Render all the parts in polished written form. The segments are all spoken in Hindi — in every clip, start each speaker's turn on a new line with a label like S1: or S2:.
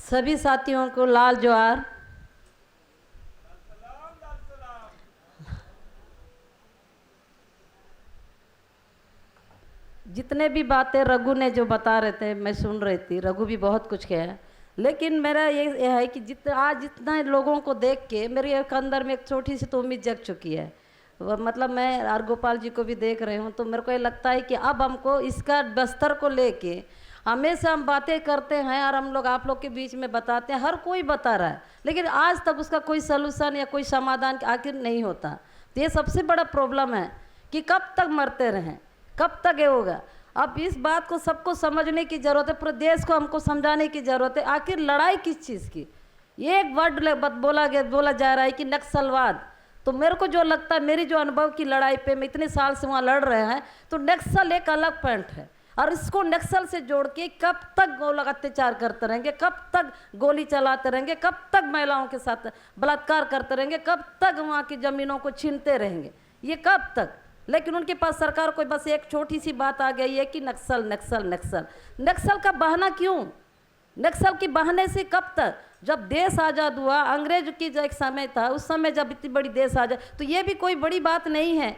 S1: सभी साथियों को लाल जोहार। जितने भी बातें रघु ने जो बता रहे थे मैं सुन रही थी, रघु भी बहुत कुछ कहा है, लेकिन मेरा ये है कि आज जितना लोगों को देख के मेरे एक अंदर में एक छोटी सी तो उम्मीद जग चुकी है। मतलब मैं आर गोपाल जी को भी देख रही हूँ तो मेरे को ये लगता है कि अब हमको इसका बस्तर को लेके हमेशा हम बातें करते हैं और हम लोग आप लोग के बीच में बताते हैं, हर कोई बता रहा है, लेकिन आज तक उसका कोई सलूशन या कोई समाधान आखिर नहीं होता। तो ये सबसे बड़ा प्रॉब्लम है कि कब तक मरते रहें, कब तक ये होगा। अब इस बात को सबको समझने की ज़रूरत है, पूरे देश को हमको समझाने की ज़रूरत है आखिर लड़ाई किस चीज़ की। ये एक वर्ड बोला जा रहा है कि नक्सलवाद। तो मेरे को जो लगता है, मेरी जो अनुभव की लड़ाई पे मैं इतने साल से वहाँ लड़ रहे हैं, तो नक्सल एक अलग पॉइंट है और इसको नक्सल से जोड़ के कब तक वो लोग अत्याचार करते रहेंगे, कब तक गोली चलाते रहेंगे, कब तक महिलाओं के साथ बलात्कार करते रहेंगे, कब तक वहाँ की ज़मीनों को छीनते रहेंगे, ये कब तक। लेकिन उनके पास सरकार को बस एक छोटी सी बात आ गई है कि नक्सल नक्सल नक्सल। नक्सल का बहाना क्यों? नक्सल के बहाने से कब तक? जब देश आज़ाद हुआ, अंग्रेज की जो एक समय था, उस समय जब इतनी बड़ी देश आज़ाद, तो ये भी कोई बड़ी बात नहीं है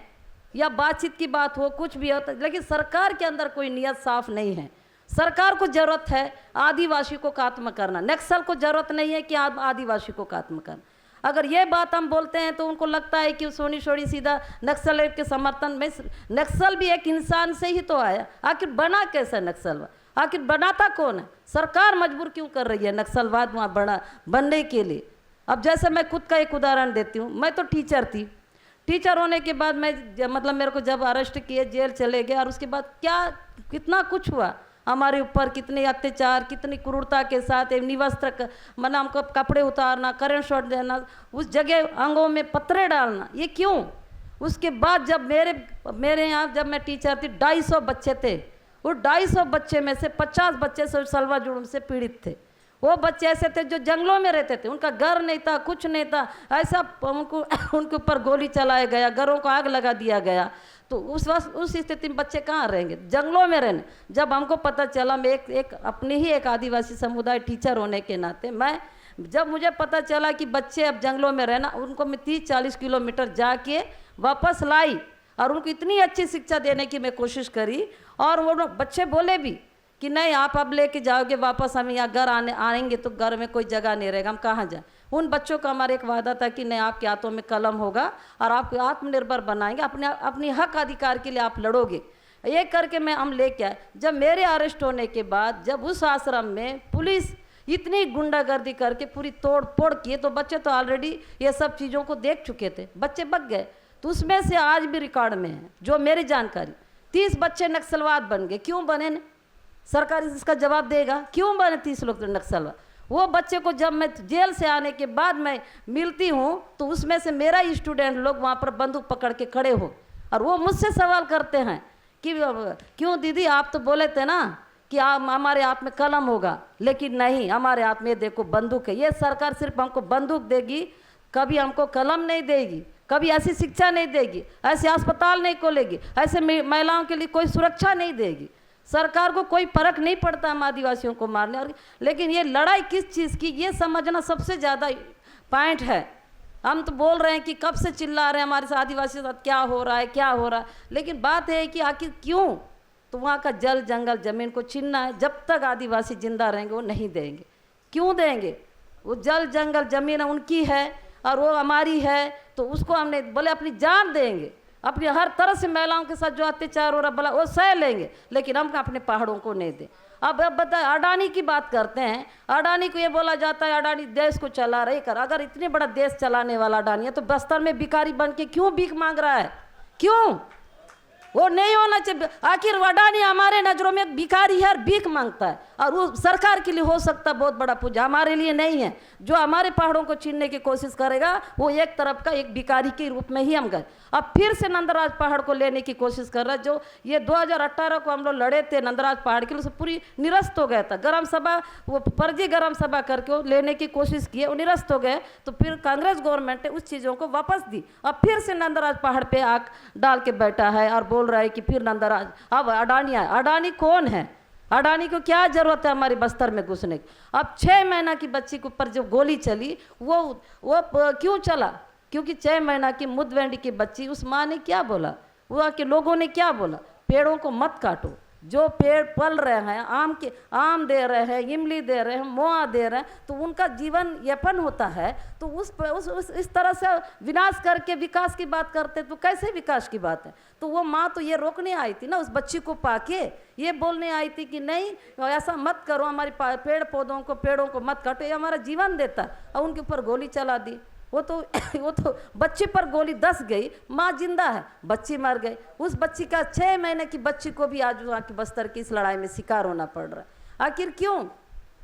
S1: या बातचीत की बात हो, कुछ भी हो, लेकिन सरकार के अंदर कोई नियत साफ नहीं है। सरकार को जरूरत है आदिवासी को खात्मा करना, नक्सल को जरूरत नहीं है कि आदिवासी को खात्मा करना। अगर ये बात हम बोलते हैं तो उनको लगता है कि सोनी छोड़ी सीधा नक्सल के समर्थन में। नक्सल भी एक इंसान से ही तो आया, आखिर बना कैसे नक्सल? आखिर बनाता कौन है? सरकार मजबूर क्यों कर रही है नक्सलवाद वहाँ बनने के लिए? अब जैसे मैं खुद का एक उदाहरण देती हूँ, मैं तो टीचर थी, टीचर होने के बाद मैं मतलब मेरे को जब अरेस्ट किए, जेल चले गए, और उसके बाद क्या कितना कुछ हुआ हमारे ऊपर, कितने अत्याचार, कितनी क्रूरता के साथ निवस्त्र मतलब हमको कपड़े उतारना, करंट शॉट देना, उस जगह अंगों में पत्थरे डालना, ये क्यों? उसके बाद जब मेरे यहाँ जब मैं टीचर थी, 250 बच्चे थे, वो 250 बच्चे में से 50 बच्चे सलवा जुर्म से पीड़ित थे। वो बच्चे ऐसे थे जो जंगलों में रहते थे, उनका घर नहीं था, कुछ नहीं था, ऐसा उनके ऊपर गोली चलाया गया, घरों को आग लगा दिया गया। तो उस स्थिति में बच्चे कहाँ रहेंगे? जंगलों में रहने। जब हमको पता चला, मैं एक अपने ही एक आदिवासी समुदाय टीचर होने के नाते जब मुझे पता चला कि बच्चे अब जंगलों में रहना, उनको मैं 30-40 किलोमीटर जाके वापस लाई और उनको इतनी अच्छी शिक्षा देने की मैं कोशिश करी, और वो बच्चे बोले भी कि नहीं आप अब लेके जाओगे वापस, हम यहाँ घर आएंगे तो घर में कोई जगह नहीं रहेगा, हम कहाँ जाएं। उन बच्चों का हमारा एक वादा था कि नहीं, आपके हाथों में कलम होगा और आपको आत्मनिर्भर बनाएंगे, अपनी हक अधिकार के लिए आप लड़ोगे। ये करके हम लेके आए। जब मेरे अरेस्ट होने के बाद जब उस आश्रम में पुलिस इतनी गुंडागर्दी करके पूरी तोड़ फोड़ किए, तो बच्चे तो ऑलरेडी ये सब चीज़ों को देख चुके थे, बच्चे बच गए। तो उसमें से आज भी रिकॉर्ड में है जो मेरी जानकारी, 30 बच्चे नक्सलवाद बन गए। क्यों बने? सरकार इसका जवाब देगा, क्यों बने 30 लोग नक्सलवाद? वो बच्चे को जब मैं जेल से आने के बाद मैं मिलती हूँ तो उसमें से मेरा स्टूडेंट लोग वहाँ पर बंदूक पकड़ के खड़े हो, और वो मुझसे सवाल करते हैं कि क्यों दीदी, आप तो बोले थे ना कि आप हमारे हाथ में कलम होगा, लेकिन नहीं, हमारे हाथ में देखो बंदूक है। ये सरकार सिर्फ हमको बंदूक देगी, कभी हमको कलम नहीं देगी, कभी ऐसी शिक्षा नहीं देगी, ऐसे अस्पताल नहीं खोलेगी, ऐसे महिलाओं के लिए कोई सुरक्षा नहीं देगी। सरकार को कोई फर्क नहीं पड़ता हम आदिवासियों को मारने और, लेकिन ये लड़ाई किस चीज़ की, ये समझना सबसे ज़्यादा पॉइंट है। हम तो बोल रहे हैं कि कब से चिल्ला रहे हैं हमारे साथ आदिवासियों के साथ क्या हो रहा है, क्या हो रहा है, लेकिन बात है कि आखिर क्यों? तो वहाँ का जल जंगल ज़मीन को छीनना है, जब तक आदिवासी जिंदा रहेंगे वो नहीं देंगे। क्यों देंगे? वो जल जंगल ज़मीन उनकी है और वो हमारी है, तो उसको हमने बोले अपनी जान देंगे, अपनी हर तरह से महिलाओं के साथ जो अत्याचार हो रहा भला वो सह लेंगे, लेकिन हम अपने पहाड़ों को नहीं दें। अब बताए, अडानी की बात करते हैं, अडानी को ये बोला जाता है अडानी देश को चला रही कर। अगर इतने बड़ा देश चलाने वाला अडानी है तो बस्तर में भिखारी बन के क्यों भीख मांग रहा है? क्यों? वो नहीं होना चाहिए। आखिर अडानी हमारे नज़रों में भिखारी है और भीख मांगता है, और वो सरकार के लिए हो सकता है बहुत बड़ा पूजा, हमारे लिए नहीं है। जो हमारे पहाड़ों को छीनने की कोशिश करेगा वो एक तरफ का एक भिखारी के रूप में ही हम गए। अब फिर से नंदराज पहाड़ को लेने की कोशिश कर रहा है। जो ये 2018 को हम लोग लड़े थे नंदराज पहाड़ के लिए, उसे पूरी निरस्त हो गया था। ग्राम सभा, वो फर्जी ग्राम सभा करके वो लेने की कोशिश की, वो निरस्त हो गए। तो फिर कांग्रेस गवर्नमेंट ने उस चीज़ों को वापस दी। अब फिर से नंदराज पहाड़ पर आग डाल के बैठा है और बोल रहा है कि फिर नंदराज। अब अडानी है, अडानी कौन है? अडानी को क्या जरूरत है हमारी बस्तर में घुसने की। अब 6 महीना की बच्ची के ऊपर जो गोली चली वो क्यों चला? क्योंकि 6 महीना की मुदवेंडी की बच्ची, उस माँ ने क्या बोला, वहाँ के लोगों ने क्या बोला, पेड़ों को मत काटो। जो पेड़ पल रहे हैं, आम दे रहे हैं, इमली दे रहे हैं, मोआ दे रहे हैं, तो उनका जीवन यापन होता है। तो उस इस तरह से विनाश करके विकास की बात करते तो कैसे विकास की बात है? तो वो माँ तो ये रोकने आई थी ना, उस बच्ची को पाके ये बोलने आई थी कि नहीं ऐसा मत करो, हमारी पेड़ों को मत काटो, ये हमारा जीवन देता है। और उनके ऊपर गोली चला दी। वो तो बच्ची पर गोली 10 गई, माँ जिंदा है, बच्ची मर गई। उस बच्ची का 6 महीने की बच्ची को भी आज वहाँ की बस्तर की इस लड़ाई में शिकार होना पड़ रहा है। आखिर क्यों?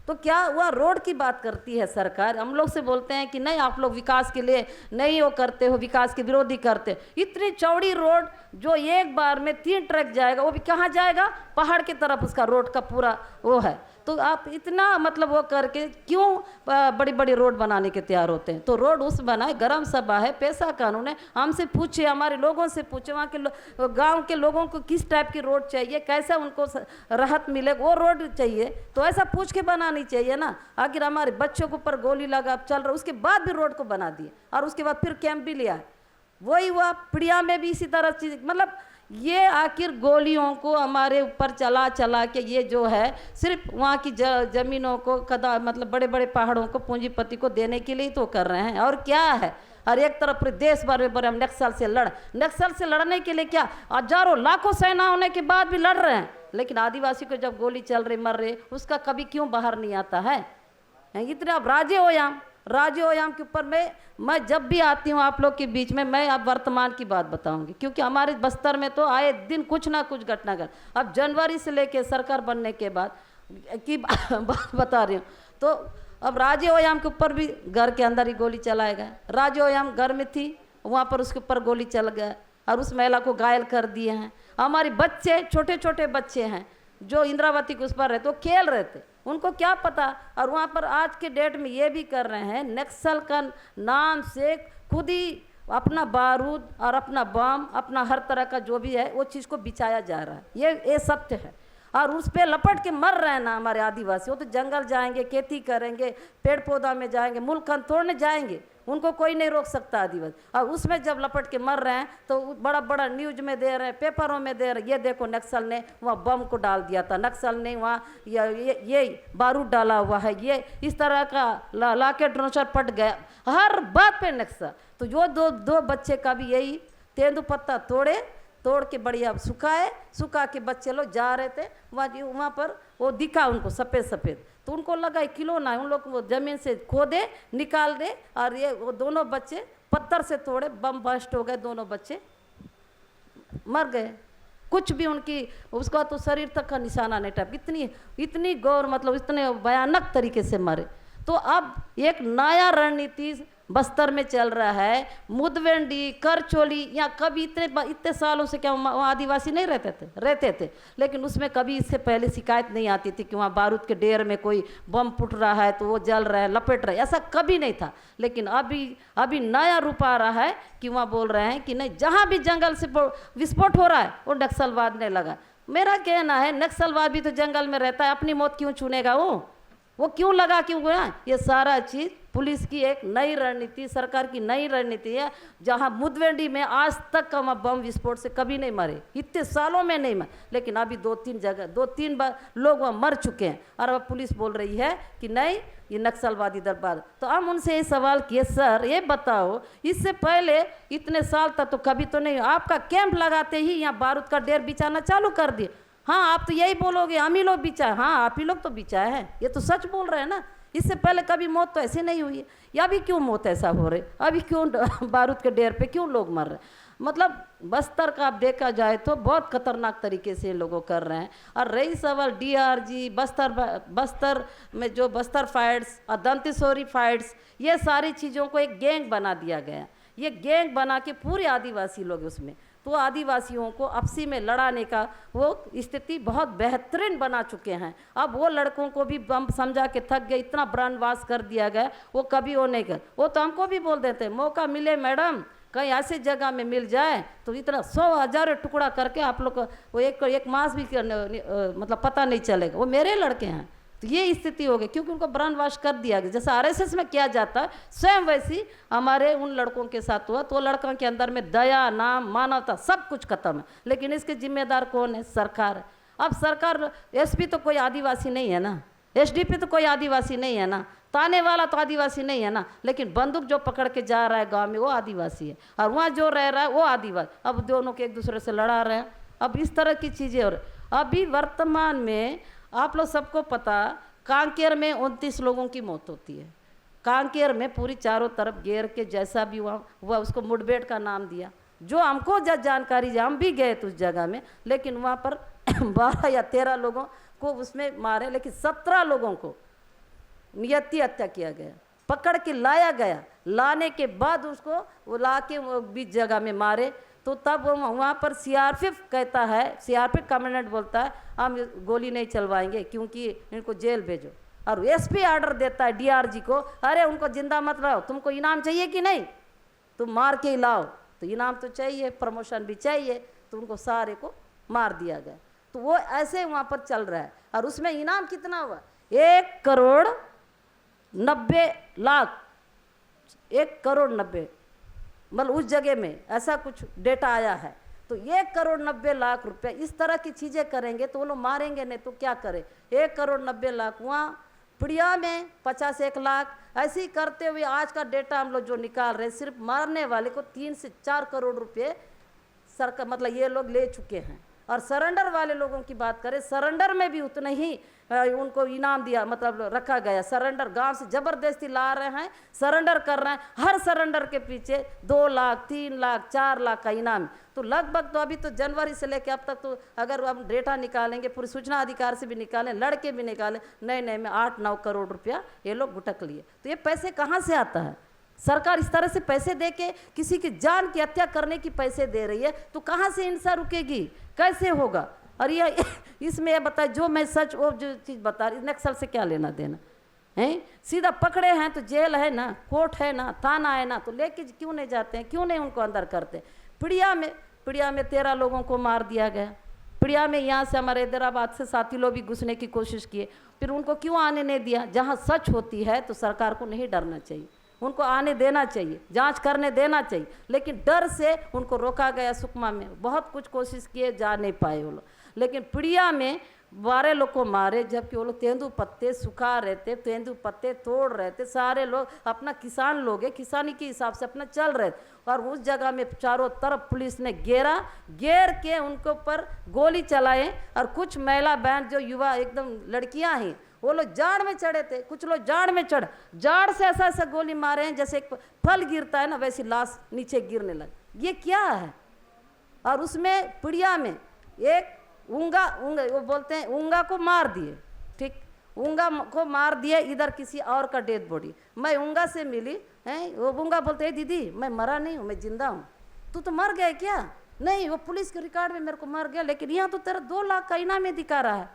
S1: तो क्या वह रोड की बात करती है सरकार? हम लोग से बोलते हैं कि नहीं आप लोग विकास के लिए नहीं वो करते हो, विकास के विरोधी करते हो। इतनी चौड़ी रोड जो एक बार में 3 ट्रक जाएगा, वो भी कहाँ जाएगा? पहाड़ की तरफ उसका रोड का पूरा वो है। तो आप इतना मतलब वो करके क्यों बड़ी बड़ी रोड बनाने के तैयार होते हैं? तो रोड उस बनाए, गरम सभा है, पैसा कानून है, हमसे पूछे, हमारे लोगों से पूछे, वहाँ के गांव के लोगों को किस टाइप की रोड चाहिए, कैसा उनको राहत मिले, वो रोड चाहिए। तो ऐसा पूछ के बनानी चाहिए ना। आखिर हमारे बच्चों के ऊपर गोली लगा चल रहा, उसके बाद भी रोड को बना दिए और उसके बाद फिर कैंप भी लिया। वही हुआ पिड़िया में भी इसी तरह चीज, मतलब ये आखिर गोलियों को हमारे ऊपर चला चला के ये जो है सिर्फ वहाँ की जमीनों को मतलब बड़े बड़े पहाड़ों को पूंजीपति को देने के लिए तो कर रहे हैं। और क्या है? और एक तरफ पूरे देश भर में हम नक्सल से लड़ने के लिए क्या हजारों लाखों सेना होने के बाद भी लड़ रहे हैं, लेकिन आदिवासी को जब गोली चल रही मर रहे उसका कभी क्यों बाहर नहीं आता है? इतने अब राजे के ऊपर मैं जब भी आती हूँ आप लोग के बीच में, मैं अब वर्तमान की बात बताऊंगी, क्योंकि हमारे बस्तर में तो आए दिन कुछ ना कुछ घटना घट। अब जनवरी से लेके सरकार बनने के बाद की बात बता रही हूँ। तो अब राजे ओयाम के ऊपर भी घर के अंदर ही गोली चलाया गया। राजे ओयाम घर में थी, वहाँ पर उसके ऊपर गोली चल गया और उस महिला को घायल कर दिए हैं। हमारे बच्चे, छोटे छोटे बच्चे हैं जो इंद्रावती के उस पर रहते, वो खेल रहे थे, उनको क्या पता। और वहाँ पर आज के डेट में ये भी कर रहे हैं, नक्सल का नाम से खुद ही अपना बारूद और अपना बम, अपना हर तरह का जो भी है वो चीज़ को बिछाया जा रहा है। ये सत्य है। और उस पर लपट के मर रहे हैं ना हमारे आदिवासी। वो तो जंगल जाएंगे, खेती करेंगे, पेड़ पौधा में जाएंगे, मुल्क तोड़ने जाएंगे, उनको कोई नहीं रोक सकता आदिवासी। और उसमें जब लपट के मर रहे हैं तो बड़ा बड़ा न्यूज में दे रहे हैं, पेपरों में दे रहे हैं, ये देखो नक्सल ने वहाँ बम को डाल दिया था, नक्सल ने वहाँ ये बारूद डाला हुआ है, ये इस तरह का लाके ड्रोनर पट गया, हर बात पे नक्सल। तो जो दो बच्चे का भी यही तेंदुपत्ता तोड़ के बढ़िया सुखा के बच्चे लोग जा रहे थे वहाँ पर, वो दिखा उनको सफ़ेद, तो उनको लगा किलो ना, उन लोग वो ज़मीन से खोदे निकाल दे और ये वो दोनों बच्चे पत्थर से तोड़े, बम बस्ट हो गए, दोनों बच्चे मर गए। कुछ भी उनकी उसका तो शरीर तक का निशाना नहीं था। इतनी गौर मतलब इतने भयानक तरीके से मरे। तो अब एक नया रणनीति बस्तर में चल रहा है, मुदवेंडी, करचोली, या कभी इतने सालों से क्या वहाँ आदिवासी नहीं रहते थे, लेकिन उसमें कभी इससे पहले शिकायत नहीं आती थी कि वहाँ बारूद के ढेर में कोई बम फूट रहा है तो वो जल रहा है, लपेट रहा है, ऐसा कभी नहीं था। लेकिन अभी नया रूप आ रहा है कि वहाँ बोल रहे हैं कि नहीं, जहाँ भी जंगल से विस्फोट हो रहा है वो नक्सलवाद ने लगा। मेरा कहना है नक्सलवाद भी तो जंगल में रहता है, अपनी मौत क्यों चुनेगा? वो क्यों लगा, क्यों गया? ये सारा चीज़ पुलिस की एक नई रणनीति, सरकार की नई रणनीति है। जहां मुदवेंडी में आज तक का बम विस्फोट से कभी नहीं मरे, इतने सालों में नहीं मरे, लेकिन अभी 2-3 बार लोग वहाँ मर चुके हैं। और अब पुलिस बोल रही है कि नहीं ये नक्सलवादी दरबार। तो हम उनसे ये सवाल किए, सर ये बताओ इससे पहले इतने साल तक तो कभी तो नहीं, आपका कैंप लगाते ही यहाँ बारूद का ढेर बिछाना चालू कर दिए। हाँ आप तो यही बोलोगे हम ही लोग बिछाए, हाँ आप ही लोग तो बिछाए हैं, ये तो सच बोल रहे हैं ना। इससे पहले कभी मौत तो ऐसे नहीं हुई है, या अभी क्यों मौत ऐसा हो रही, अभी क्यों बारूद के ढेर पे क्यों लोग मर रहे हैं? मतलब बस्तर का आप देखा जाए तो बहुत खतरनाक तरीके से लोगों कर रहे हैं। और रही सवाल डीआरजी, बस्तर में जो बस्तर फाइट्स और दंतेश्वरी फाइट्स, ये सारी चीज़ों को एक गैंग बना दिया गया। ये गैंग बना के पूरे आदिवासी लोग उसमें, तो आदिवासियों को आपसी में लड़ाने का वो स्थिति बहुत बेहतरीन बना चुके हैं। अब वो लड़कों को भी बम समझा के थक गए, इतना ब्रांडवास कर दिया गया, वो कभी वो नहीं कर। वो तो हमको भी बोल देते, मौका मिले मैडम कहीं ऐसी जगह में मिल जाए तो इतना 100,000 टुकड़ा करके आप लोग वो एक मास भी मतलब पता नहीं चलेगा वो मेरे लड़के हैं। तो ये स्थिति हो गई क्योंकि उनको ब्रांड वॉश कर दिया गया। जैसे आरएसएस में किया जाता है स्वयं वैसी हमारे उन लड़कों के साथ हुआ। तो लड़कों के अंदर में दया, नाम, मानवता सब कुछ खत्म है। लेकिन इसके जिम्मेदार कौन है? सरकार है। अब सरकार, एसपी तो कोई आदिवासी नहीं है ना, एसडीपी तो कोई आदिवासी नहीं है ना, ताने वाला तो आदिवासी नहीं है ना, लेकिन बंदूक जो पकड़ के जा रहा है गांव में वो आदिवासी है और वहाँ जो रह रहा है वो आदिवासी। अब दोनों के एक दूसरे से लड़ा रहे हैं। अब इस तरह की चीज़ें। और अभी वर्तमान में आप लोग सबको पता, कांकेर में 29 लोगों की मौत होती है। कांकेर में पूरी चारों तरफ घेर के जैसा भी हुआ उसको मुठभेड़ का नाम दिया। जो हमको जानकारी, हम भी गए तो उस जगह में, लेकिन वहाँ पर 12 या 13 लोगों को उसमें मारे, लेकिन 17 लोगों को नियति हत्या किया गया, पकड़ के लाया गया। लाने के बाद उसको वो ला के वो बीच जगह में मारे। तो तब वहाँ पर सीआरपीएफ कहता है, सीआरपीएफ कमांडेंट बोलता है हम गोली नहीं चलवाएंगे क्योंकि इनको जेल भेजो। और एसपी ऑर्डर देता है डीआरजी को, अरे उनको जिंदा मत लाओ, तुमको इनाम चाहिए कि नहीं, तुम मार के ही लाओ। तो इनाम तो चाहिए, प्रमोशन भी चाहिए, तो उनको सारे को मार दिया गया। तो वो ऐसे वहाँ पर चल रहा है। और उसमें इनाम कितना हुआ? 1,90,00,000, 1,90,00,000 मतलब उस जगह में ऐसा कुछ डेटा आया है। तो 1,90,00,000 रुपये इस तरह की चीज़ें करेंगे तो वो लोग मारेंगे नहीं तो क्या करें। 1,90,00,000 वहाँ पिड़िया में 51 लाख, ऐसे ही करते हुए आज का डेटा हम लोग जो निकाल रहे हैं, सिर्फ मारने वाले को 3 से 4 करोड़ रुपये सरकार मतलब ये लोग ले चुके हैं। और सरेंडर वाले लोगों की बात करें, सरेंडर में भी उतना ही उनको इनाम दिया, मतलब रखा गया। सरेंडर गांव से ज़बरदस्ती ला रहे हैं, सरेंडर कर रहे हैं। हर सरेंडर के पीछे 2 लाख, 3 लाख, 4 लाख का इनाम। तो लगभग तो अभी तो जनवरी से लेकर अब तक तो अगर हम डेटा निकालेंगे, पूरी सूचना अधिकार से भी निकालें, लड़के भी निकालें, नए में 8-9 करोड़ रुपया ये लोग गुटक लिए। तो ये पैसे कहाँ से आता है? सरकार इस तरह से पैसे दे के किसी की जान की हत्या करने की पैसे दे रही है, तो कहाँ से हिंसा रुकेगी? कैसे होगा? और ये इसमें ये बताए जो मैं सच वो जो चीज़ बता रही, नक्सल से क्या लेना देना है? सीधा पकड़े हैं तो जेल है ना, कोर्ट है ना, थाना है ना, तो लेके क्यों नहीं जाते हैं, क्यों नहीं उनको अंदर करते? पिड़िया में 13 लोगों को मार दिया गया। पिड़िया में यहाँ से हमारे हैदराबाद से साथी लोग भी घुसने की कोशिश किए, फिर उनको क्यों आने नहीं दिया? जहाँ सच होती है तो सरकार को नहीं डरना चाहिए, उनको आने देना चाहिए, जांच करने देना चाहिए। लेकिन डर से उनको रोका गया। सुकमा में बहुत कुछ कोशिश किए, जा नहीं पाए वो लोग। लेकिन पिड़िया में 12 लोग को मारे, जबकि वो लोग तेंदू पत्ते सुखा रहे थे, तेंदू पत्ते तोड़ रहे थे। सारे लोग अपना किसान लोग है, किसानी के हिसाब से अपना चल रहे थे। और उस जगह में चारों तरफ पुलिस ने घेर के उनके ऊपर गोली चलाए। और कुछ महिला बहन जो युवा एकदम लड़कियां हैं, वो लोग जाड़ में चढ़े थे, कुछ लोग जाड़ में जाड़ से ऐसा गोली मारे हैं जैसे एक फल गिरता है ना, वैसी लाश नीचे गिरने लगी। ये क्या है? और उसमें पिड़िया में एक ऊंगा वो बोलते हैं ऊंगा को मार दिए, ठीक, ऊंगा को मार दिए। इधर किसी और का डेड बॉडी, मैं ऊंगा से मिली हैं, वो ऊंगा बोलते हैं दीदी मैं मरा नहीं हूँ, मैं जिंदा हूँ। तू तो मर गया क्या? नहीं, वो पुलिस के रिकॉर्ड में मेरे को मर गया, लेकिन यहाँ तो तेरा 2 लाख का इनाम दिखा रहा है।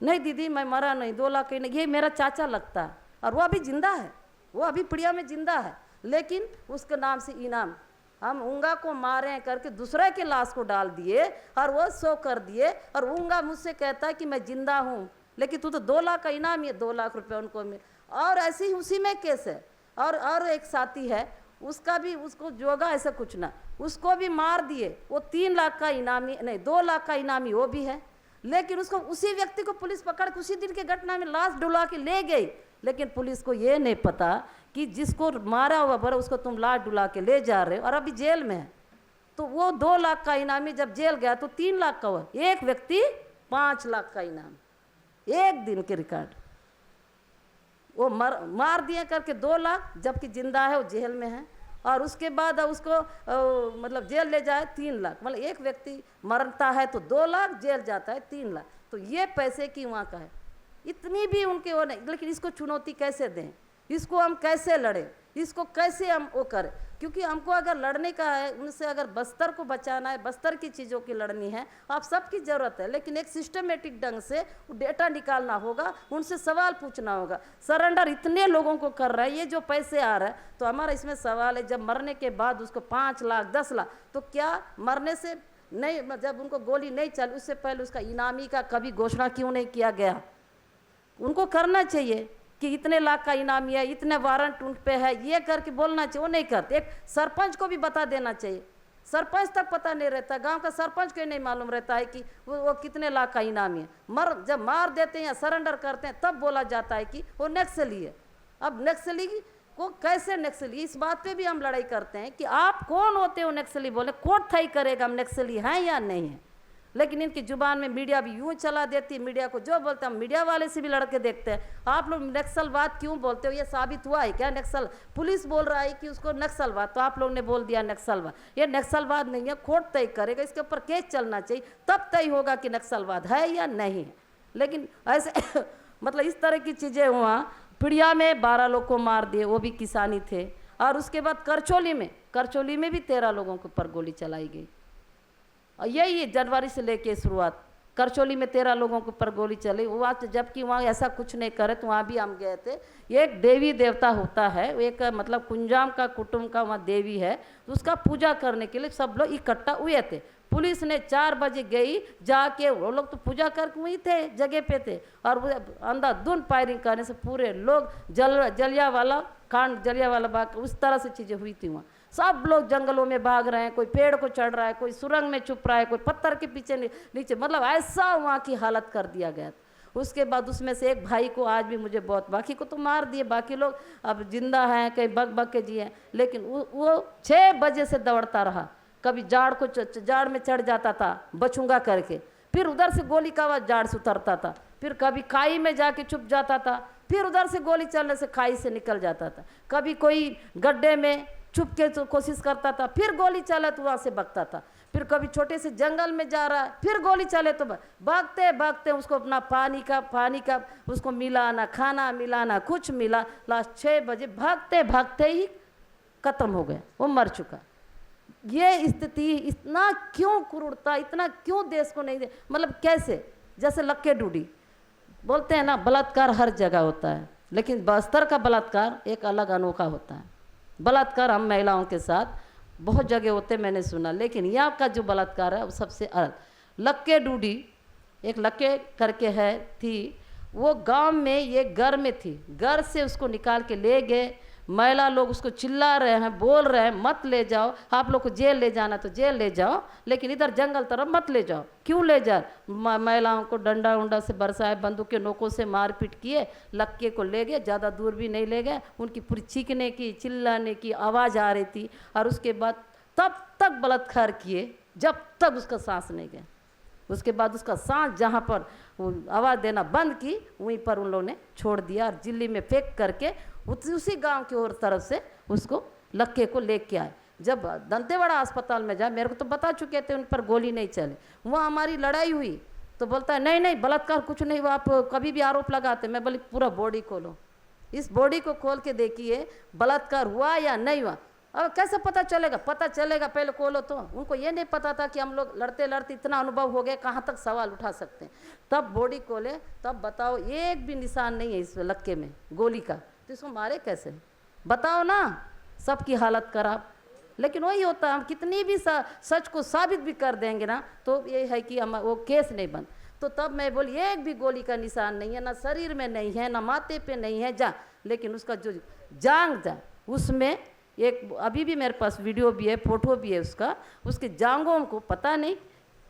S1: नहीं दीदी मैं मरा नहीं, 2 लाख का इनाम, ये मेरा चाचा लगता है और वो अभी जिंदा है, वो अभी पिड़िया में जिंदा है, लेकिन उसके नाम से इनाम। हम ऊंगा को मारे करके दूसरे के लाश को डाल दिए और वो सो कर दिए। और ऊंगा मुझसे कहता है कि मैं जिंदा हूँ, लेकिन तू तो 2 लाख का इनाम है, 2 लाख रुपये उनको मिल। और ऐसे ही उसी में केस है। और एक साथी है, उसका भी, उसको जोगा ऐसा कुछ ना, उसको भी मार दिए। वो 3 लाख का इनामी नहीं, 2 लाख का इनामी वो भी है, लेकिन उसको उसी व्यक्ति को पुलिस पकड़ के उसी दिन के घटना में लाश डुला के ले गई। लेकिन पुलिस को ये नहीं पता कि जिसको मारा हुआ भरा उसको तुम लाश डुला के ले जा रहे हो और अभी जेल में है। तो वो 2 लाख का इनामी जब जेल गया तो 3 लाख का हुआ, एक व्यक्ति 5 लाख का इनाम, एक दिन के रिकॉर्ड। वो मार दिए करके 2 लाख, जबकि जिंदा है, वो जेल में है। और उसके बाद उसको मतलब जेल ले जाए 3 लाख, मतलब एक व्यक्ति मरता है तो 2 लाख, जेल जाता है 3 लाख। तो ये पैसे की वहाँ का है, इतनी भी उनके वो नहीं। लेकिन इसको चुनौती कैसे दें, इसको हम कैसे लड़ें, इसको कैसे हम वो करें? क्योंकि हमको अगर लड़ने का है उनसे, अगर बस्तर को बचाना है, बस्तर की चीज़ों की लड़नी है, आप सबकी ज़रूरत है, लेकिन एक सिस्टमेटिक ढंग से डेटा निकालना होगा, उनसे सवाल पूछना होगा। सरेंडर इतने लोगों को कर रहा है, ये जो पैसे आ रहा है, तो हमारा इसमें सवाल है, जब मरने के बाद उसको 5 लाख 10 लाख, तो क्या मरने से नहीं, जब उनको गोली नहीं चली उससे पहले उसका इनामी का कभी घोषणा क्यों नहीं किया गया? उनको करना चाहिए कि इतने लाख का इनामी है, इतने वारंट उन पे है, ये करके बोलना चाहिए। वो नहीं करते। एक सरपंच को भी बता देना चाहिए, सरपंच तक पता नहीं रहता, गांव का सरपंच को नहीं मालूम रहता है कि वो कितने लाख का इनामी है। जब मार देते हैं या सरेंडर करते हैं तब बोला जाता है कि वो नक्सली है। अब नक्सली को कैसे नक्सली, इस बात पे भी हम लड़ाई करते हैं कि आप कौन होते हो नक्सली बोले, कोर्ट तय करेगा हम नक्सली हैं या नहीं है। लेकिन इनकी जुबान में मीडिया भी यूं चला देती है, मीडिया को जो बोलते हैं हम मीडिया वाले से भी लड़के देखते हैं। आप लोग नक्सलवाद क्यों बोलते हो, ये साबित हुआ है क्या? नक्सल पुलिस बोल रहा है कि उसको नक्सलवाद, तो आप लोग ने बोल दिया नक्सलवाद। ये नक्सलवाद नहीं है, कोर्ट तय करेगा, इसके ऊपर केस चलना चाहिए, तब तय होगा कि नक्सलवाद है या नहीं है। लेकिन ऐसे मतलब इस तरह की चीज़ें हुआ। पिड़िया में 12 लोग को मार दिए, वो भी किसानी थे। और उसके बाद करचोली में भी 13 लोगों के ऊपर गोली चलाई गई। और यही जनवरी से लेके शुरुआत, करचोली में 13 लोगों के ऊपर गोली चली। वहाँ जबकि वहाँ ऐसा कुछ नहीं करे, तो वहाँ भी हम गए थे। एक देवी देवता होता है, एक मतलब कुंजाम का कुटुंब का वहाँ देवी है, तो उसका पूजा करने के लिए सब लोग इकट्ठा हुए थे। पुलिस ने 4 बजे गई, जाके वो लोग तो पूजा करके वहीं थे, जगह पे थे, और अंधाधुंध फायरिंग करने से पूरे लोग जलियांवाला बाग उस तरह से चीज़ें हुई थी। वहाँ सब लोग जंगलों में भाग रहे हैं, कोई पेड़ को चढ़ रहा है, कोई सुरंग में छुप रहा है, कोई पत्थर के पीछे नीचे, मतलब ऐसा वहाँ की हालत कर दिया गया। उसके बाद उसमें से एक भाई को आज भी मुझे बहुत, बाकी को तो मार दिए, बाकी लोग अब जिंदा हैं, कहीं बग के जी हैं, लेकिन वो 6 बजे से दौड़ता रहा। कभी जाड़ में चढ़ जाता था बचूंगा करके, फिर उधर से गोली का आवाज जाड़ से उतरता था, फिर कभी खाई में जाके छुप जाता था, फिर उधर से गोली चलने से खाई से निकल जाता था, कभी कोई गड्ढे में छुप के तो कोशिश करता था, फिर गोली चले तो वहाँ से भागता था, फिर कभी छोटे से जंगल में जा रहा है, फिर गोली चले तो भागते भागते उसको अपना पानी का उसको मिला ना, खाना मिला ना, कुछ मिला। लास्ट 6 बजे भागते भागते ही खत्म हो गया, वो मर चुका। ये स्थिति, इतना क्यों क्रूरता, इतना क्यों देश को नहीं दे, मतलब कैसे? जैसे लक्के डूडी बोलते हैं ना, बलात्कार हर जगह होता है, लेकिन बस्तर का बलात्कार एक अलग अनोखा होता है। बलात्कार हम महिलाओं के साथ बहुत जगह होते मैंने सुना, लेकिन यहाँ का जो बलात्कार है वो सबसे अलग। लक्के डूडी, एक लक्के करके है थी, वो गांव में ये घर में थी, घर से उसको निकाल के ले गए। महिला लोग उसको चिल्ला रहे हैं, बोल रहे हैं मत ले जाओ, आप लोग को जेल ले जाना तो जेल ले जाओ, लेकिन इधर जंगल तरफ मत ले जाओ। क्यों ले जा? महिलाओं को डंडा उंडा से बरसाए, बंदूक के नोकों से मारपीट किए, लक्के को ले गए, ज़्यादा दूर भी नहीं ले गए। उनकी पूरी चीखने की, चिल्लाने की आवाज़ आ रही थी, और उसके बाद तब तक बलात्कार किए जब तक उसका सांस नहीं गया। उसके बाद उसका सांस जहाँ पर आवाज़ देना बंद की, वहीं पर उन लोगों ने छोड़ दिया और जिल्ली में फेंक करके उसी गांव की ओर तरफ से उसको लक्के को लेके आए। जब दंतेवाड़ा अस्पताल में जाए, मेरे को तो बता चुके थे उन पर गोली नहीं चली, वहाँ हमारी लड़ाई हुई तो बोलता है नहीं बलात्कार कुछ नहीं हुआ, आप कभी भी आरोप लगाते। मैं बोली पूरा बॉडी खोलो, इस बॉडी को खोल के देखिए बलात्कार हुआ या नहीं हुआ। अब कैसे पता चलेगा? पता चलेगा पहले खोलो तो। उनको ये नहीं पता था कि हम लोग लड़ते लड़ते इतना अनुभव हो गया, कहाँ तक सवाल उठा सकते हैं। तब बॉडी खोले, तब बताओ एक भी निशान नहीं है इस लक्के में गोली का, तो इसको मारे कैसे? बताओ ना, सबकी हालत खराब। लेकिन वही होता है, हम कितनी भी सच को साबित भी कर देंगे ना, तो ये है कि हम वो केस नहीं बन। तो तब मैं बोली एक भी गोली का निशान नहीं है, ना शरीर में नहीं है, ना माथे पे नहीं है, जा। लेकिन उसका जो जांग था उसमें एक, अभी भी मेरे पास वीडियो भी है, फोटो भी है उसका, उसके जांघों को पता नहीं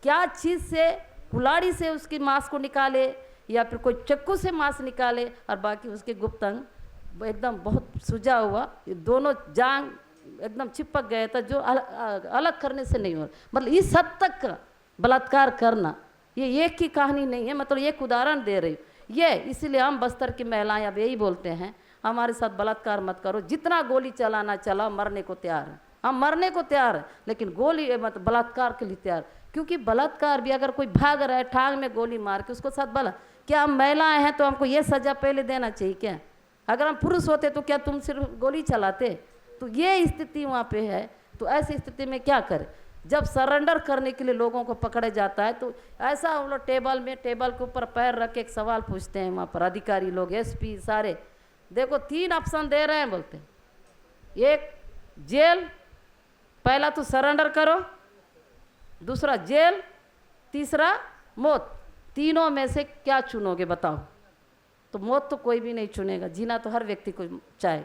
S1: क्या चीज़ से, कुल्हाड़ी से उसकी मांस को निकाले या फिर कोई चक्कू से मांस निकाले, और बाकी उसके गुप्त अंग एकदम बहुत सूजा हुआ, ये दोनों जांग एकदम चिपक गया था, जो अलग करने से नहीं हो। मतलब इस हद तक बलात्कार करना, ये एक की कहानी नहीं है, मतलब एक उदाहरण दे रही हूँ ये। इसीलिए हम बस्तर की महिलाएं अब यही बोलते हैं, हमारे साथ बलात्कार मत करो, जितना गोली चलाना चला, मरने को तैयार है, हम मरने को तैयार है, लेकिन गोली मत बलात्कार के लिए तैयार। क्योंकि बलात्कार भी अगर कोई भाग रहा है टांग में गोली मार के उसको साथ बला, क्या हम महिलाएं हैं तो हमको ये सजा पहले देना चाहिए क्या? अगर हम पुरुष होते तो क्या तुम सिर्फ गोली चलाते? तो ये स्थिति वहाँ पे है। तो ऐसी स्थिति में क्या करें? जब सरेंडर करने के लिए लोगों को पकड़े जाता है तो ऐसा हम लोग टेबल के ऊपर पैर रख के एक सवाल पूछते हैं वहाँ पर अधिकारी लोग, एसपी सारे, देखो 3 ऑप्शन दे रहे हैं, बोलते हैं एक जेल, पहला तो सरेंडर करो, दूसरा जेल, तीसरा मौत। तीनों में से क्या चुनोगे बताओ? तो मौत तो कोई भी नहीं चुनेगा, जीना तो हर व्यक्ति को चाहे।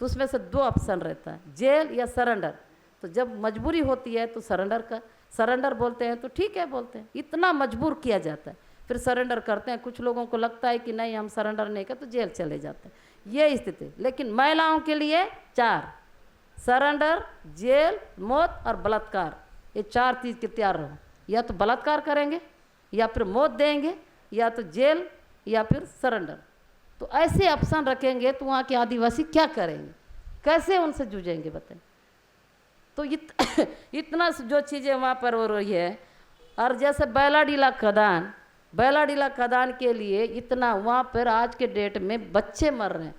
S1: तो उसमें से 2 ऑप्शन रहता है, जेल या सरेंडर। तो जब मजबूरी होती है तो सरेंडर बोलते हैं, तो ठीक है बोलते हैं, इतना मजबूर किया जाता है फिर सरेंडर करते हैं। कुछ लोगों को लगता है कि नहीं हम सरेंडर नहीं कर तो जेल चले जाते हैं, ये स्थिति। लेकिन महिलाओं के लिए 4, सरेंडर, जेल, मौत और बलात्कार, ये 4 चीज़ के तैयार रहो। या तो बलात्कार करेंगे, या फिर मौत देंगे, या तो जेल, या फिर सरेंडर। तो ऐसे ऑप्शन रखेंगे तो वहाँ के आदिवासी क्या करेंगे, कैसे उनसे जूझेंगे बताएं? तो इतना जो चीज़ें वहाँ पर हो रही है। और जैसे बैलाडीला खदान के लिए इतना वहाँ पर आज के डेट में बच्चे मर रहे हैं।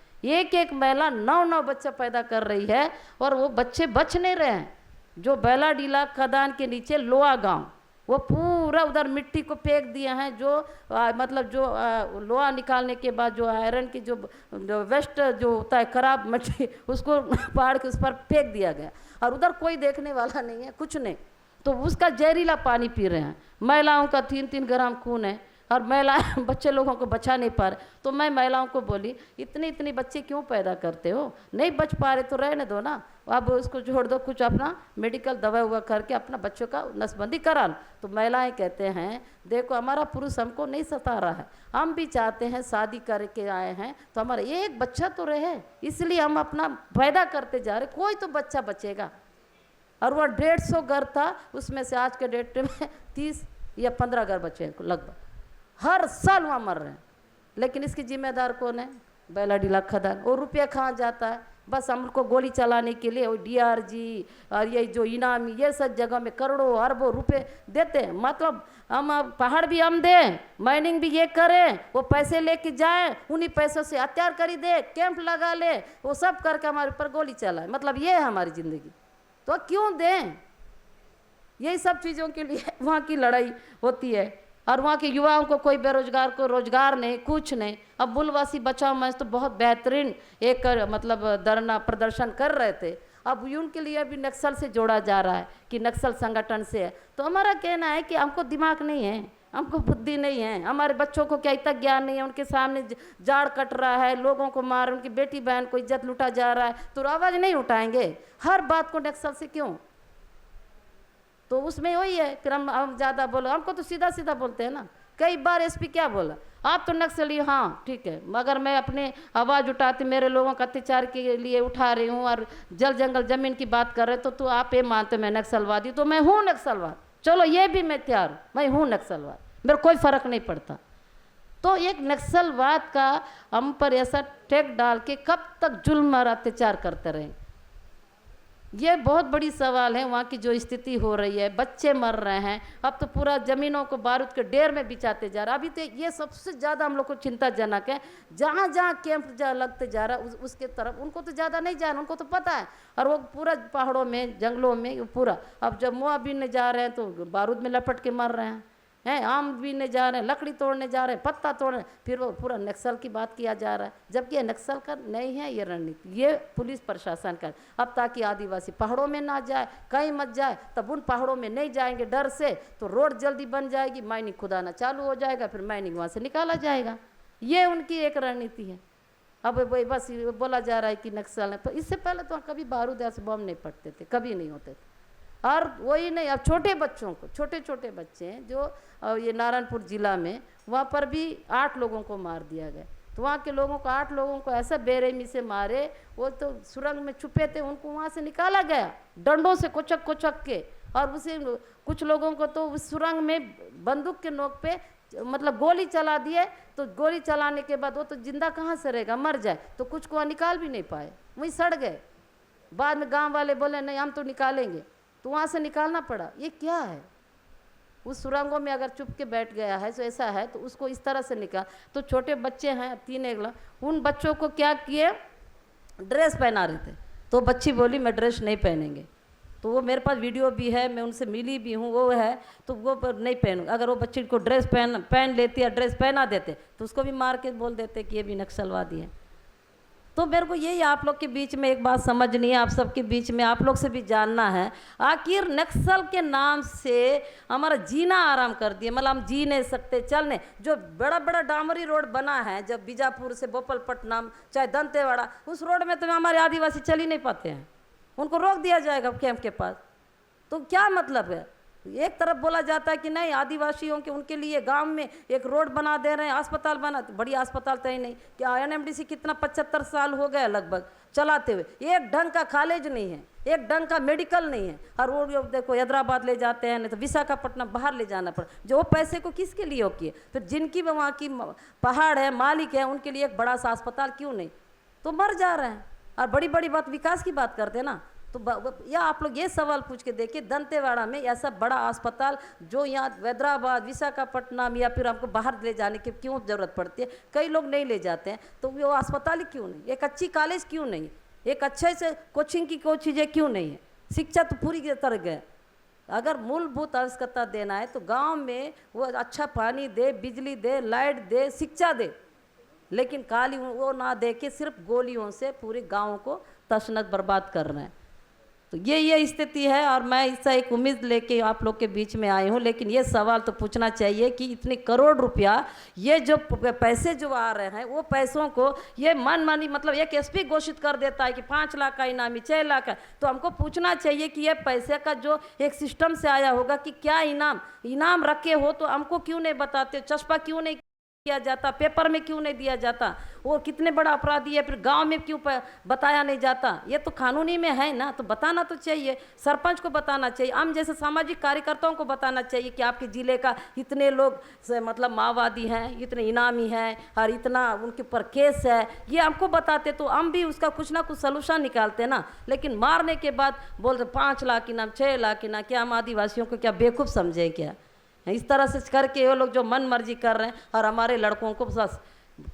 S1: एक महिला 9 बच्चा पैदा कर रही है और वो बच्चे बच नहीं रहे हैं। जो बैलाडीला खदान के नीचे लोहा गांव, वो पूरा उधर मिट्टी को फेंक दिए हैं। जो मतलब जो लोहा निकालने के बाद जो आयरन की जो वेस्ट जो होता है खराब मिट्टी, उसको पहाड़ के उस पर फेंक दिया गया और उधर कोई देखने वाला नहीं है, कुछ नहीं। तो उसका जहरीला पानी पी रहे हैं। महिलाओं का 3-3 ग्राम खून है और महिलाएं बच्चे लोगों को बचा नहीं पा रहे। तो मैं महिलाओं को बोली इतनी बच्चे क्यों पैदा करते हो, नहीं बच पा रहे तो रहने दो ना, अब उसको छोड़ दो, कुछ अपना मेडिकल दवा हुआ करके अपना बच्चों का नसबंदी करा लो। तो महिलाएं कहते हैं देखो हमारा पुरुष हमको नहीं सता रहा है, हम भी चाहते हैं शादी करके आए हैं तो हमारा एक बच्चा तो रहे, इसलिए हम अपना पैदा करते जा रहे, कोई तो बच्चा बचेगा। और वह 150 घर था, उसमें से आज के डेट में 30 या 15 घर बचे हैं लगभग, हर साल वहाँ मर रहे हैं। लेकिन इसकी जिम्मेदार कौन है? बैलाडीला खदान। और रुपया कहाँ जाता है? बस हमको गोली चलाने के लिए DRG और ये जो इनामी, ये सब जगह में करोड़ों अरबों रुपए देते हैं। मतलब हम पहाड़ भी हम दें, माइनिंग भी ये करें, वो पैसे लेके जाएं, उन्हीं पैसों से हथियार खरीदे, कैंप लगा ले, वो सब करके हमारे ऊपर गोली चलाए। मतलब ये है हमारी ज़िंदगी, तो क्यों दें? यही सब चीज़ों के लिए वहाँ की लड़ाई होती है। और वहाँ के युवाओं को कोई बेरोजगार को रोजगार नहीं, कुछ नहीं। अब मूलवासी बचाओ मंच तो बहुत बेहतरीन एक मतलब धरना प्रदर्शन कर रहे थे, अब उनके लिए भी नक्सल से जोड़ा जा रहा है कि नक्सल संगठन से है। तो हमारा कहना है कि हमको दिमाग नहीं है, हमको बुद्धि नहीं है, हमारे बच्चों को क्या इतना ज्ञान नहीं है, उनके सामने जाड़ कट रहा है, लोगों को मार, उनकी बेटी बहन को इज्जत लूटा जा रहा है, तो आवाज़ नहीं उठाएंगे? हर बात को नक्सल से क्यों? तो उसमें वही है, फिर हम ज़्यादा बोलो, हमको तो सीधा बोलते हैं ना। कई बार SP क्या बोला, आप तो नक्सली, हाँ ठीक है, मगर मैं अपने आवाज़ उठाती मेरे लोगों का अत्याचार के लिए उठा रही हूँ और जल जंगल ज़मीन की बात कर रहे तो आप ये मानते मैं नक्सलवादी, तो मैं हूँ नक्सलवाद, चलो ये भी मैं तैयार हूँ, मैं हूँ नक्सलवाद, मेरा कोई फ़र्क नहीं पड़ता। तो एक नक्सलवाद का हम पर ऐसा टैग डाल के कब तक जुल्म और अत्याचार करते रहें, ये बहुत बड़ी सवाल है। वहाँ की जो स्थिति हो रही है, बच्चे मर रहे हैं, अब तो पूरा ज़मीनों को बारूद के ढेर में बिछाते जा रहा है। अभी तो ये सबसे ज़्यादा हम लोग को चिंताजनक है, जहाँ जहाँ कैंप लगते जा रहा है उसके तरफ उनको तो ज़्यादा नहीं जाना, उनको तो पता है। और वो पूरा पहाड़ों में, जंगलों में पूरा, अब जब मुआ बीनने जा रहे हैं तो बारूद में लपट के मर रहे हैं, आम बीनने जा रहे हैं, लकड़ी तोड़ने जा रहे हैं, पत्ता तोड़ रहे हैं, फिर वो पूरा नक्सल की बात किया जा रहा है। जबकि ये नक्सल का नहीं है, ये रणनीति, ये पुलिस प्रशासन का। अब ताकि आदिवासी पहाड़ों में ना जाए, कहीं मत जाए, तब उन पहाड़ों में नहीं जाएंगे डर से, तो रोड जल्दी बन जाएगी, माइनिंग खुदाना चालू हो जाएगा, फिर माइनिंग वहाँ से निकाला जाएगा। ये उनकी एक रणनीति है। अब वही बस बोला जा रहा है कि नक्सल है, तो इससे पहले तो कभी बारूद ऐसे बम नहीं फटते थे, कभी नहीं होते थे। और वही नहीं, अब छोटे बच्चों को, छोटे बच्चे हैं जो ये नारायणपुर ज़िला में, वहाँ पर भी 8 लोगों को मार दिया गया। तो वहाँ के लोगों को, 8 लोगों को ऐसा बेरहमी से मारे, वो तो सुरंग में छुपे थे, उनको वहाँ से निकाला गया डंडों से कुचक के। और उसे कुछ लोगों को तो उस सुरंग में बंदूक के नोक पे मतलब गोली चला दिए, तो गोली चलाने के बाद वो तो जिंदा कहाँ से रहेगा, मर जाए। तो कुछ को निकाल भी नहीं पाए, वहीं सड़ गए। बाद में गाँव वाले बोले नहीं हम तो निकालेंगे, तो वहाँ से निकालना पड़ा। ये क्या है? उस सुरंगों में अगर चुप के बैठ गया है तो ऐसा है, तो उसको इस तरह से निकाल। तो छोटे बच्चे हैं 3 एक, उन बच्चों को क्या किए, ड्रेस पहना रहे थे, तो बच्ची बोली मैं ड्रेस नहीं पहनेंगे। तो वो मेरे पास वीडियो भी है, मैं उनसे मिली भी हूँ, वो है तो वो नहीं पहनूँ। अगर वो बच्ची को ड्रेस पहन लेती या ड्रेस पहना देते तो उसको भी मार के बोल देते कि ये भी नक्सलवादी है। तो मेरे को यही आप लोग के बीच में एक बात समझनी है, आप सबके बीच में आप लोग से भी जानना है, आखिर नक्सल के नाम से हमारा जीना आराम कर दिए, मतलब हम जी नहीं सकते, चल नहीं। जो बड़ा बड़ा डामरी रोड बना है, जब बीजापुर से भोपालपट्टनम चाहे दंतेवाड़ा, उस रोड में तो हमारे आदिवासी चल ही नहीं पाते हैं, उनको रोक दिया जाएगा कैंप के पास। तो क्या मतलब है? एक तरफ बोला जाता है कि नहीं आदिवासियों के उनके लिए गांव में एक रोड बना दे रहे हैं, अस्पताल बना, बड़ी अस्पताल तो ही नहीं। क्या एनएमडीसी कितना 75 साल हो गया लगभग चलाते हुए, एक ढंग का कॉलेज नहीं है, एक ढंग का मेडिकल नहीं है। और वो देखो हैदराबाद ले जाते हैं, नहीं तो विशाखापट्टनम बाहर ले जाना पड़ा। जो वो पैसे को किसके लिए हो किए? फिर जिनकी वहाँ की पहाड़ है, मालिक है, उनके लिए एक बड़ा सा अस्पताल क्यों नहीं? तो मर जा रहे हैं। और बड़ी बड़ी बात विकास की बात करते हैं ना, तो या आप लोग ये सवाल पूछ के देखिए, दंतेवाड़ा में ऐसा बड़ा अस्पताल जो यहाँ हैदराबाद विशाखापट्टनम या फिर हमको बाहर ले जाने की क्यों ज़रूरत पड़ती है? कई लोग नहीं ले जाते हैं, तो वो अस्पताल ही क्यों नहीं? एक अच्छी कॉलेज क्यों नहीं? एक अच्छे से कोचिंग की कोई चीज़ें क्यों नहीं है? शिक्षा तो पूरी तरह गए। अगर मूलभूत आवश्यकता देना है तो गाँव में वो अच्छा पानी दे, बिजली दे, लाइट दे, शिक्षा दे, लेकिन काली वो ना दे के सिर्फ गोलियों से पूरे गाँव को तशनत बर्बाद कर रहे हैं। तो ये स्थिति है, और मैं इससे एक उम्मीद लेके आप लोग के बीच में आई हूँ। लेकिन ये सवाल तो पूछना चाहिए कि इतने करोड़ रुपया ये जो पैसे जो आ रहे हैं, वो पैसों को ये मनमानी, मतलब एक एसपी घोषित कर देता है कि 5 लाख का इनामी, 6 लाख का। तो हमको पूछना चाहिए कि ये पैसे का जो एक सिस्टम से आया होगा कि क्या इनाम रखे हो, तो हमको क्यों नहीं बताते? चस्पा क्यों नहीं किया जाता? पेपर में क्यों नहीं दिया जाता? वो कितने बड़ा अपराधी है, फिर गांव में क्यों बताया नहीं जाता? ये तो कानूनी में है ना, तो बताना तो चाहिए। सरपंच को बताना चाहिए, हम जैसे सामाजिक कार्यकर्ताओं को बताना चाहिए कि आपके ज़िले का इतने लोग मतलब माओवादी हैं, इतने इनामी हैं, और इतना उनके ऊपर केस है। ये हमको बताते तो हम भी उसका कुछ ना कुछ सलूशन निकालते ना। लेकिन मारने के बाद बोलते 5 लाख इनाम, 6 लाख इनाम। क्या हम आदिवासियों को क्या बेवकूफ़ समझे क्या? इस तरह से करके वो लोग जो मन मर्जी कर रहे हैं, और हमारे लड़कों को बस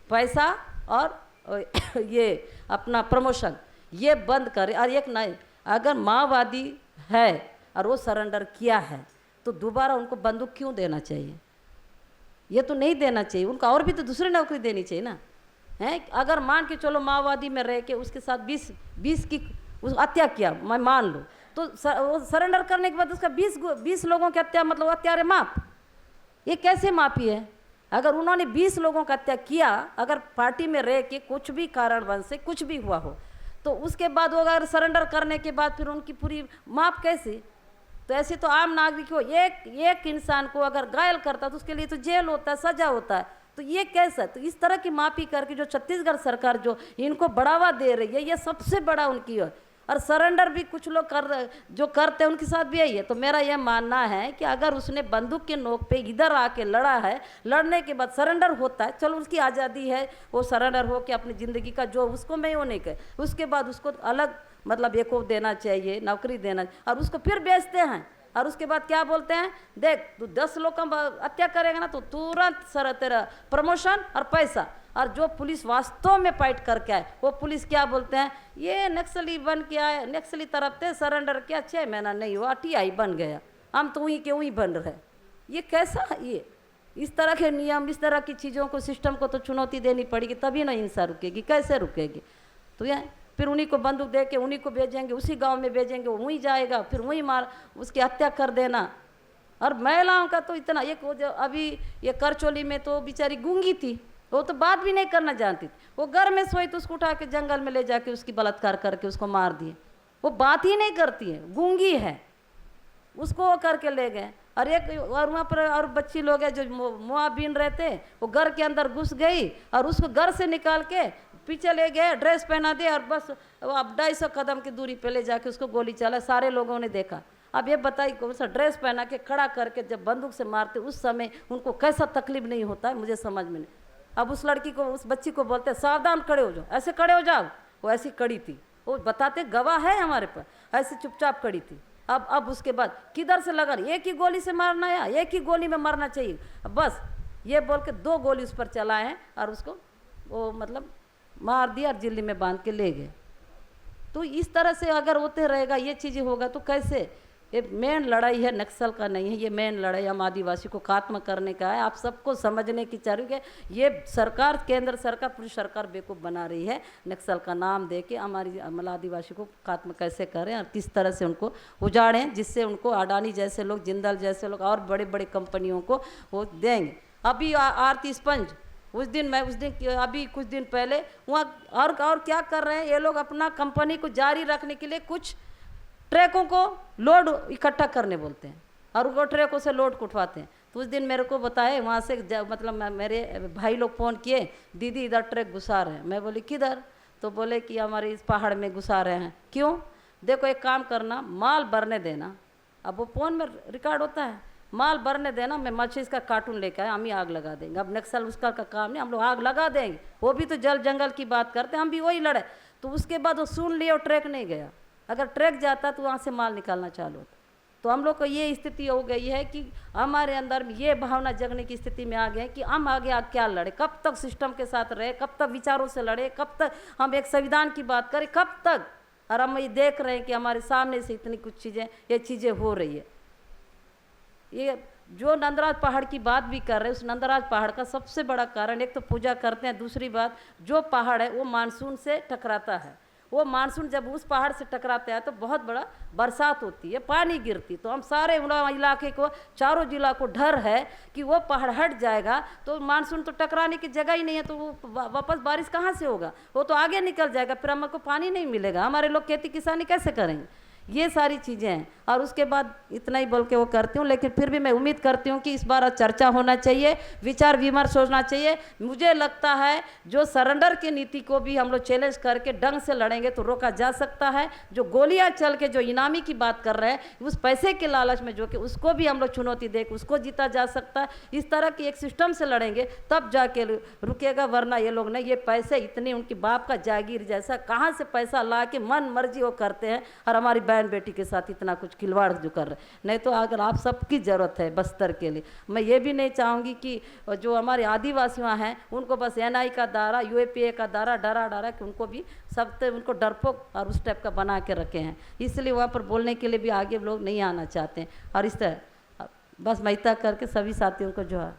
S1: पैसा और ये अपना प्रमोशन ये बंद करे। और एक नहीं, अगर माओवादी है और वो सरेंडर किया है तो दोबारा उनको बंदूक क्यों देना चाहिए? ये तो नहीं देना चाहिए उनको, और भी तो दूसरी नौकरी देनी चाहिए ना। है अगर मान के चलो माओवादी में रह के उसके साथ 20 की उस हत्या किया, मैं मान लो, तो वो सरेंडर करने के बाद उसका 20 लोगों की हत्या, मतलब हत्यारे माप। ये कैसे मापी है? अगर उन्होंने 20 लोगों का हत्या किया, अगर पार्टी में रह के कुछ भी कारणवश से कुछ भी हुआ हो, तो उसके बाद वो अगर सरेंडर करने के बाद फिर उनकी पूरी माप कैसे? तो ऐसे तो आम नागरिक को एक इंसान को अगर घायल करता तो उसके लिए तो जेल होता है, सजा होता है। तो ये कैसा? तो इस तरह की मापी करके जो छत्तीसगढ़ सरकार जो इनको बढ़ावा दे रही है, ये सबसे बड़ा उनकी है। और सरेंडर भी कुछ लोग जो करते हैं उनके साथ भी यही है। तो मेरा यह मानना है कि अगर उसने बंदूक के नोक पे इधर आके लड़ा है, लड़ने के बाद सरेंडर होता है, चलो उसकी आज़ादी है, वो सरेंडर हो के अपनी ज़िंदगी का जो उसको मैं वो नहीं कह, उसके बाद उसको अलग मतलब एक को देना चाहिए, नौकरी देना, और उसको फिर बेचते हैं। और उसके बाद क्या बोलते हैं, देख तू 10 लोग का हत्या करेगा ना तो तुरंत सर तेरा प्रमोशन और पैसा। और जो पुलिस वास्तव में फाइट करके आए, वो पुलिस क्या बोलते हैं, ये नक्सली बन के आए, नक्सली तरफ से सरेंडर किया, 6 महीना नहीं हुआ टीआई बन गया, हम तो वहीं के वहीं बन रहे। ये कैसा? ये इस तरह के नियम, इस तरह की चीज़ों को, सिस्टम को तो चुनौती देनी पड़ेगी, तभी ना हिंसा रुकेगी। कैसे रुकेगी? तो यह फिर उन्हीं को बंदूक दे के उन्हीं को भेजेंगे, उसी गांव में भेजेंगे, वो वहीं जाएगा, फिर वहीं मार उसकी हत्या कर देना। और महिलाओं का तो इतना, एक वो जो अभी ये करचोली में तो बेचारी गूंगी थी, वो तो बात भी नहीं करना जानती थी, वो घर में सोई तो उसको उठा के जंगल में ले जाके उसकी बलात्कार करके उसको मार दिए। वो बात ही नहीं करती है, गूंगी है, उसको वो करके ले गए। और वहाँ पर और बच्ची लोग हैं जो मुआबिन रहते, वो घर के अंदर घुस गई और उसको घर से निकाल के पीछे ले गए, ड्रेस पहना दिया, और बस अब 250 कदम की दूरी पे ले जाके उसको गोली चला। सारे लोगों ने देखा। अब ये बताइए कौन सा ड्रेस पहना के खड़ा करके जब बंदूक से मारते, उस समय उनको कैसा तकलीफ नहीं होता है, मुझे समझ में नहीं। अब उस लड़की को, उस बच्ची को बोलते सावधान खड़े हो जाओ, ऐसे खड़े हो जाओ। वो ऐसी खड़ी थी, वो बताते गवाह है हमारे पास, ऐसे चुपचाप खड़ी थी। अब उसके बाद किधर से लगा, एक ही गोली से मारना है, एक ही गोली में मरना चाहिए, बस ये बोल के 2 गोली उस पर चलाए हैं और उसको वो मतलब मार दिया और दिल्ली में बांध के ले गए। तो इस तरह से अगर होते रहेगा, ये चीज़ें होगा तो कैसे? ये मेन लड़ाई है नक्सल का नहीं है, ये मेन लड़ाई हम आदिवासी को खात्मा करने का है। आप सबको समझने की चाहिए कि ये सरकार, केंद्र सरकार, पूरी सरकार बेवकूफ़ बना रही है। नक्सल का नाम दे के हमारी मतलब आदिवासी को खात्मा कैसे करें और किस तरह से उनको उजाड़ें, जिससे उनको अडानी जैसे लोग, जिंदल जैसे लोग और बड़े बड़े कंपनियों को वो देंगे। अभी आरती स्पंज उस दिन अभी कुछ दिन पहले वहाँ और क्या कर रहे हैं ये लोग, अपना कंपनी को जारी रखने के लिए कुछ ट्रकों को लोड इकट्ठा करने बोलते हैं और वो ट्रकों से लोड उठवाते हैं। तो उस दिन मेरे को बताए वहाँ से मतलब मेरे भाई लोग फ़ोन किए, दीदी इधर ट्रक घुसा रहे हैं। मैं बोली किधर? तो बोले कि हमारे इस पहाड़ में घुसा रहे हैं। क्यों? देखो एक काम करना, माल भरने देना। अब वो फ़ोन में रिकॉर्ड होता है, माल भरने देना, मैं मच्छी इसका कार्टून लेकर आए, हम ही आग लगा देंगे। अब नक्सल उसका का काम नहीं, हम लोग आग लगा देंगे। वो भी तो जल जंगल की बात करते, हम भी वही लड़े। तो उसके बाद वो सुन लिए और ट्रक नहीं गया। अगर ट्रक जाता तो वहाँ से माल निकालना चालू होता। तो हम लोग को ये स्थिति हो गई है कि हमारे अंदर ये भावना जगने की स्थिति में आ गए कि हम आगे क्या लड़े, कब तक सिस्टम के साथ रहे, कब तक विचारों से लड़े, कब तक हम एक संविधान की बात करें, कब तक? और हम ये देख रहे हैं कि हमारे सामने से इतनी कुछ चीज़ें, ये चीज़ें हो रही है। ये जो नंदराज पहाड़ की बात भी कर रहे हैं, उस नंदराज पहाड़ का सबसे बड़ा कारण, एक तो पूजा करते हैं, दूसरी बात जो पहाड़ है वो मानसून से टकराता है। वो मानसून जब उस पहाड़ से टकराता है तो बहुत बड़ा बरसात होती है, पानी गिरती। तो हम सारे इलाके को, चारों जिला को डर है कि वो पहाड़ हट जाएगा तो मानसून तो टकराने की जगह ही नहीं है, तो वो वापस बारिश कहाँ से होगा? वो तो आगे निकल जाएगा, फिर हमको पानी नहीं मिलेगा, हमारे लोग खेती किसानी कैसे करेंगे? ये सारी चीज़ें हैं। और उसके बाद इतना ही बोल के वो करती हूँ, लेकिन फिर भी मैं उम्मीद करती हूँ कि इस बार चर्चा होना चाहिए, विचार विमर्श होना चाहिए। मुझे लगता है जो सरेंडर की नीति को भी हम लोग चैलेंज करके ढंग से लड़ेंगे तो रोका जा सकता है। जो गोलियां चल के जो इनामी की बात कर रहे हैं, उस पैसे के लालच में जो कि उसको भी हम लोग चुनौती दे के उसको जीता जा सकता है। इस तरह की एक सिस्टम से लड़ेंगे तब जाके रुकेगा, वरना ये लोग नहीं, ये पैसे इतनी उनकी बाप का जागीर जैसा कहाँ से पैसा ला के मन मर्जी वो करते हैं और हमारी बेटी के साथ इतना कुछ खिलवाड़ जो कर रहे हैं। नहीं तो अगर आप सबकी ज़रूरत है बस्तर के लिए, मैं ये भी नहीं चाहूँगी कि जो हमारे आदिवासियाँ हैं उनको बस एनआई का दायरा, यूएपीए का दायरा डरा कि उनको भी सब उनको डरपोक और उस टाइप का बना के रखे हैं, इसलिए वहाँ पर बोलने के लिए भी आगे लोग नहीं आना चाहते हैं। और इस तरह बस मैं इतना करके सभी साथियों को जो है